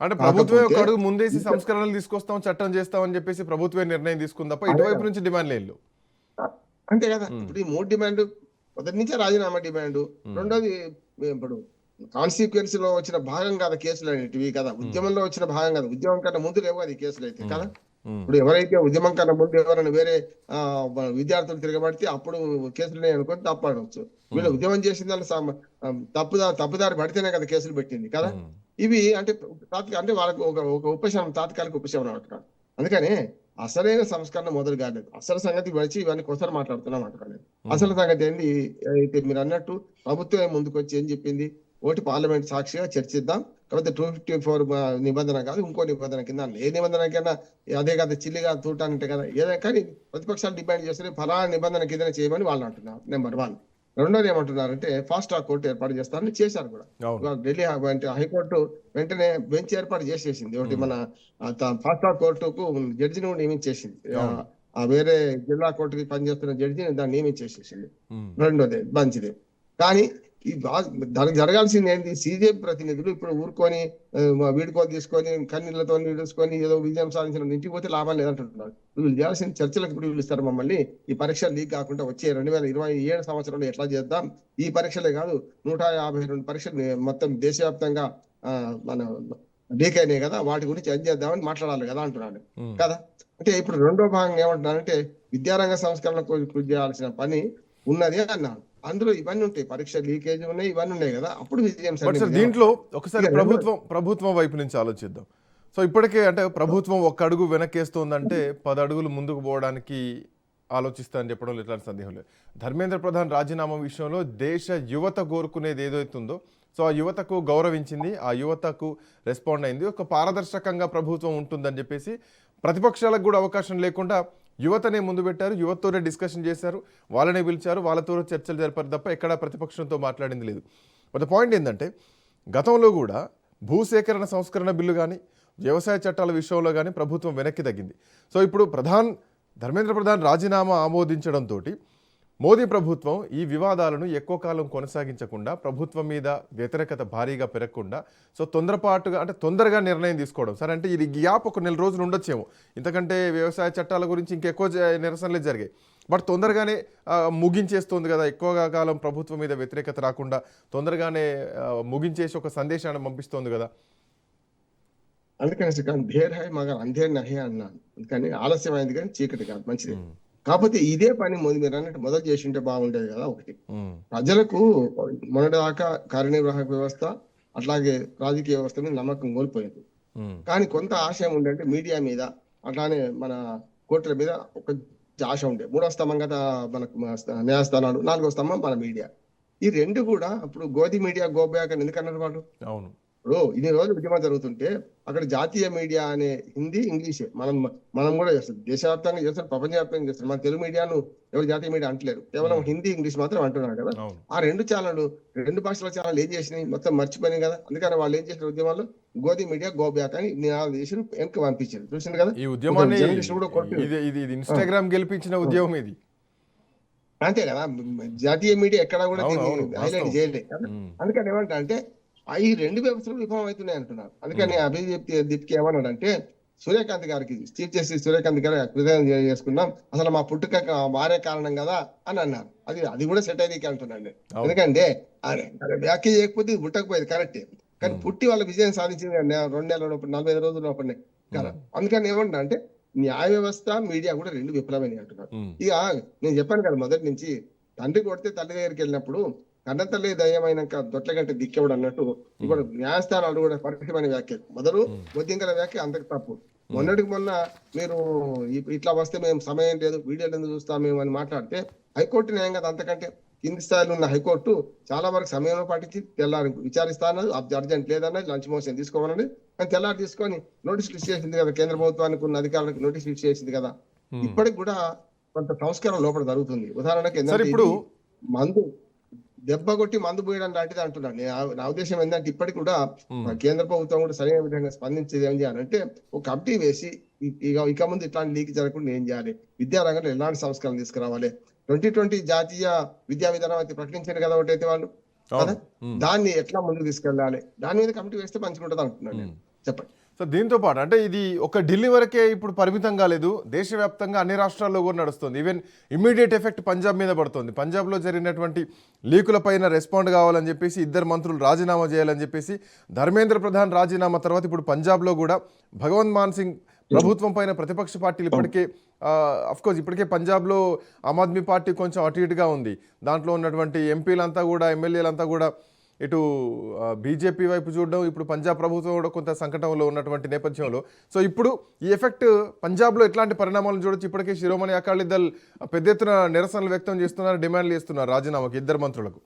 అంటే ప్రభుత్వమే ఒక కాకపోతే అడుగు ముందేసి ఇంకా సంస్కరణలు తీసుకొస్తాం, చట్టం చేస్తామని చెప్పేసి ప్రభుత్వమే నిర్ణయం తీసుకుంది తప్ప అదే ఇటువైపు కదా. నుంచి డిమాండ్ లేదు. అంతే కదా. ఇప్పుడు ఈ 3 డిమాండ్ మొదటి నుంచే రాజీనామా డిమాండ్. రెండోది ఇప్పుడు కాన్సిక్వెన్స్ లో వచ్చిన భాగం కదా కేసులు అనేటివి కదా. ఉద్యమంలో వచ్చిన భాగం కదా. ఉద్యమం కన్నా ముందు లేవు అది కేసులు అయితే కదా. ఇప్పుడు ఎవరైతే ఉద్యమం కన్నా ముందు ఎవరైనా వేరే విద్యార్థులు తిరగబడితే అప్పుడు కేసులు అనుకొని తప్పడవచ్చు. వీళ్ళు ఉద్యమం చేసిన తప్పుదారి పడితేనే కదా కేసులు పెట్టింది కదా. ఇవి అంటే అంటే వాళ్ళకి ఒక ఉపశమనం, తాత్కాలిక ఉపశమనం అంటున్నారు. అందుకని అసలైన సంస్కరణ మొదలు కాలేదు. అసలు సంగతి వచ్చి ఇవన్నీ కోసం మాట్లాడుతున్నాం అంటున్నాను. అసలు సంగతి ఏంటి అయితే మీరు అన్నట్టు ప్రభుత్వం ముందుకు వచ్చి ఏం చెప్పింది, ఓటి పార్లమెంట్ సాక్షిగా చర్చిద్దాం, కాకపోతే 254 నిబంధన కాదు ఇంకో నిబంధన కింద. ఏ నిబంధన కింద అదే కదా చిల్లిగా తూటానంటే కదా. ఏదైనా కానీ ప్రతిపక్షాలు డిమాండ్ చేస్తే ఫలానా నిబంధన కింద చేయమని వాళ్ళు అంటున్నారు. నెంబర్ 1. రెండోది ఏమంటున్నారంటే ఫాస్ట్ ట్రాక్ కోర్టు ఏర్పాటు చేస్తారని చేశారు కూడా. ఢిల్లీ హైకోర్టు వెంటనే బెంచ్ ఏర్పాటు చేసేసింది. ఒకటి మన ఫాస్ట్ ట్రాక్ కోర్టుకు జడ్జిని నియమించేసింది. వేరే జిల్లా కోర్టుకి పనిచేస్తున్న జడ్జిని దాన్ని నియమించేసేసింది. రెండోది మంచిది. కానీ దానికి జరగాల్సింది ఏంటి, సిజేపీ ప్రతినిధులు ఇప్పుడు ఊరుకొని వీడుకోలు తీసుకొని కన్నీళ్లతో నిలుచుకొని ఏదో విజయం సాధించిన ఇంటికి పోతే లాభం లేదంటున్నారు. వీళ్ళు చేయాల్సిన చర్చలకు ఇప్పుడు పిలుస్తారు మమ్మల్ని. ఈ పరీక్షలు లీక్ కాకుండా వచ్చే 2027 సంవత్సరంలో ఎట్లా చేద్దాం, ఈ పరీక్షలే కాదు 152 పరీక్షలు మొత్తం దేశవ్యాప్తంగా మన లీక్ అయినాయి కదా, వాటి గురించి ఏం చేద్దామని మాట్లాడాలి కదా అంటున్నాను కదా. అంటే ఇప్పుడు రెండో భాగంగా ఏమంటున్నానంటే విద్యారంగ సంస్కరణకు కృషి చేయాల్సిన పని ఉన్నది అన్నాను. అందులో ఇవన్నీ ఉంటాయి, పరీక్ష లీకేజ్ ఉన్నాయి, ఇవన్నీ ఉన్నాయి కదా. అప్పుడు విజయం దీంట్లో ఒకసారి ప్రభుత్వం వైపు నుంచి ఆలోచిద్దాం. సో ఇప్పటికే అంటే ప్రభుత్వం ఒక్క అడుగు వెనకేస్తోందంటే 10 అడుగులు ముందుకు పోవడానికి ఆలోచిస్తా అని చెప్పడంలో ఎట్లాంటి సందేహం లేదు. ధర్మేంద్ర ప్రధాన్ రాజీనామా విషయంలో దేశ యువత కోరుకునేది ఏదైతుందో సో ఆ యువతకు గౌరవించింది, ఆ యువతకు రెస్పాండ్ అయింది. ఒక పారదర్శకంగా ప్రభుత్వం ఉంటుందని చెప్పేసి ప్రతిపక్షాలకు కూడా అవకాశం లేకుండా యువతనే ముందు పెట్టారు, యువతతోనే డిస్కషన్ చేశారు, వాళ్ళనే పిలిచారు, వాళ్ళతో చర్చలు జరిపారు తప్ప ఎక్కడా ప్రతిపక్షంతో మాట్లాడింది లేదు. బట్ పాయింట్ ఏంటంటే గతంలో కూడా భూసేకరణ సంస్కరణ బిల్లు కానీ వ్యవసాయ చట్టాల విషయంలో కానీ ప్రభుత్వం వెనక్కి తగ్గింది. సో ఇప్పుడు ధర్మేంద్ర ప్రధాన్ రాజీనామా ఆమోదించడంతో మోదీ ప్రభుత్వం ఈ వివాదాలను ఎక్కువ కాలం కొనసాగించకుండా, ప్రభుత్వం మీద వ్యతిరేకత భారీగా పెరగకుండా, సో తొందరగా నిర్ణయం తీసుకోవడం. సరే అంటే ఇది గ్యాప్ ఒక 4 రోజులు ఉండొచ్చేమో, ఇంతకంటే వ్యవసాయ చట్టాల గురించి ఇంకెక్కువ నిరసనలే జరిగాయి. బట్ తొందరగానే ముగించేస్తుంది కదా, ఎక్కువగా కాలం ప్రభుత్వం మీద వ్యతిరేకత రాకుండా తొందరగానే ముగించేసి ఒక సందేశాన్ని పంపిస్తోంది కదా. అందుకని ఢేర్ హై మగర్ అంధేర్ నహే అన్నాను. అందుకని ఆలస్యమైంది కానీ చీకటి కాదు, మంచిది. కాకపోతే ఇదే పని మీరు అన్నట్టు మొదలు చేసి ఉంటే బాగుండేది కదా. ఒకటి ప్రజలకు మొన్నటిదాకా కార్యనిర్వాహక వ్యవస్థ అట్లాగే రాజకీయ వ్యవస్థ మీద నమ్మకం కోల్పోయింది. కానీ కొంత ఆశయం ఉండే మీడియా మీద, అట్లానే మన కోర్టుల మీద ఒక ఆశ ఉండే. 3వ స్తంభం కదా మనకు న్యాయస్థానాలు, 4వ స్తంభం మన మీడియా. ఈ రెండు కూడా ఇప్పుడు గోధి మీడియా గోబ్యాక్ అని ఎందుకన్నారు వాళ్ళు. అవును, ఇప్పుడు ఇన్ని రోజులు ఉద్యమం జరుగుతుంటే అక్కడ జాతీయ మీడియా అనే హిందీ ఇంగ్లీషే మనం కూడా చేస్తాం, దేశవ్యాప్తంగా చేస్తాం, ప్రపంచవ్యాప్తంగా చేస్తాం. మన తెలుగు మీడియాను ఎవరు జాతీయ మీడియా అంటలేరు, కేవలం హిందీ ఇంగ్లీష్ మాత్రం అంటున్నారు కదా. ఆ 2 ఛానళ్ళు 2 భాషల ఛానల్ ఏం చేసినాయి, మొత్తం మర్చిపోయినాయి కదా. అందుకని వాళ్ళు ఏం చేసిన ఉద్యమాల్లో గోధి మీడియా గోబ్యాక్ అని నినాదాలు చేసి వెనక్కి పంపించారు. చూసింది కదా ఈ ఉద్యమాన్ని. ఇన్స్టాగ్రామ్ గెలిపించిన ఉద్యమం ఇది. అంతే కదా, జాతీయ మీడియా ఎక్కడ కూడా హైలైట్ చేయలేదు కదా. అందుకని ఏమంటా అంటే ఈ 2 వ్యవస్థలు విఫలం అవుతున్నాయి అంటున్నారు. అందుకని అభిజిత్ దీప్కి ఏమన్నాడు అంటే సూర్యకాంత్ గారికి, చీఫ్ జస్టిస్ సూర్యకాంత్ గారు కృతజ్ఞతలు చేసుకున్నాం, అసలు మా పుట్టుక వారే కారణం కదా అని అన్నారు. అది కూడా సెట్ అయ్యి అంటున్నాండి. ఎందుకంటే వ్యాఖ్య చేయకపోతే ఇది పుట్టకపోయేది కరెక్టే, కానీ పుట్టి వాళ్ళ విజయం సాధించింది 2 నెలల లోపల 45 రోజుల లోపలనే కదా. అందుకని ఏమంటా అంటే న్యాయ వ్యవస్థ మీడియా కూడా 2 విఫలమైనవి అంటున్నారు. ఇక నేను చెప్పాను కదా మొదటి నుంచి, తండ్రి కొడితే తల్లి దగ్గరికి వెళ్ళినప్పుడు కన్నతల్లి దయ్యమైనాక దొట్లగంటే దిక్కేవాడు అన్నట్టు ఇప్పుడు న్యాయస్థానాలు కూడా పరోక్షమైన వ్యాఖ్యలు మొదలు బొద్దింకల వ్యాఖ్య అంతకు తప్పు. మొన్నటికి మొన్న మీరు ఇట్లా వస్తే మేము సమయం లేదు, వీడియోలు ఎందుకు చూస్తాం మేము అని మాట్లాడితే హైకోర్టు న్యాయం కదా. అంతకంటే కింది స్థాయిలో ఉన్న హైకోర్టు చాలా వరకు సమయంలో పాటించి తెల్లారి విచారిస్తానది, అర్జెంట్ లేదన్నది, లంచ్ మోషన్ తీసుకోవాలని, కానీ తెల్లారి తీసుకొని నోటీసులు ఇచ్చేసింది కదా. కేంద్ర ప్రభుత్వానికి ఉన్న అధికారులకు నోటీసులు ఇచ్చేసింది కదా. ఇప్పటికి కూడా కొంత సంస్కారం లోపల జరుగుతుంది. ఉదాహరణకి ఏంటంటే మందు దెబ్బ కొట్టి మందు పోయడం లాంటిది అంటున్నాను. నా ఉద్దేశం ఏంటంటే ఇప్పటికి కూడా కేంద్ర ప్రభుత్వం కూడా సరైన విధంగా స్పందించేది ఏం చేయాలంటే ఒక కమిటీ వేసి ఇక ముందు ఇట్లాంటి లీక్ జరగకుండా ఏం చేయాలి, విద్యారంగంలో ఎలాంటి సంస్కరణ తీసుకురావాలి, 2020 జాతీయ విద్యా విధానం అయితే ప్రకటించారు కదా ఒకటైతే వాళ్ళు కదా, దాన్ని ఎట్లా ముందుకు తీసుకెళ్ళాలి, దాని మీద కమిటీ వేస్తే మంచిగా ఉంటుంది అంటున్నాను నేను. చెప్పండి. సో దీంతో పాటు అంటే ఇది ఒక ఢిల్లీ వరకే ఇప్పుడు పరిమితం కాలేదు, దేశవ్యాప్తంగా అన్ని రాష్ట్రాల్లో కూడా నడుస్తుంది. ఈవెన్ ఇమ్మీడియట్ ఎఫెక్ట్ పంజాబ్ మీద పడుతుంది. పంజాబ్లో జరిగినటువంటి లీకులపైన రెస్పాండ్ కావాలని చెప్పేసి ఇద్దరు మంత్రులు రాజీనామా చేయాలని చెప్పేసి ధర్మేంద్ర ప్రధాన్ రాజీనామా తర్వాత ఇప్పుడు పంజాబ్లో కూడా భగవంత్ మాన్ సింగ్ ప్రభుత్వం పైన ప్రతిపక్ష పార్టీలు ఇప్పటికే కోర్స్ ఇప్పటికే పంజాబ్లో ఆమ్ ఆద్మీ పార్టీ కొంచెం అటు ఇటుగా ఉంది. దాంట్లో ఉన్నటువంటి ఎంపీలంతా కూడా ఎమ్మెల్యేలంతా కూడా ఇటు బీజేపీ వైపు చూడడం, ఇప్పుడు పంజాబ్ ప్రభుత్వం కూడా కొంత సంకటంలో ఉన్నటువంటి నేపథ్యంలో సో ఇప్పుడు ఈ ఎఫెక్ట్ పంజాబ్లో ఎట్లాంటి పరిణామాలను చూడొచ్చు? ఇప్పటికే శిరోమణి అకాలీదళ్ పెద్ద ఎత్తున నిరసనలు వ్యక్తం చేస్తున్నారు, డిమాండ్లు చేస్తున్నారు రాజీనామాకి ఇద్దరు మంత్రులకు.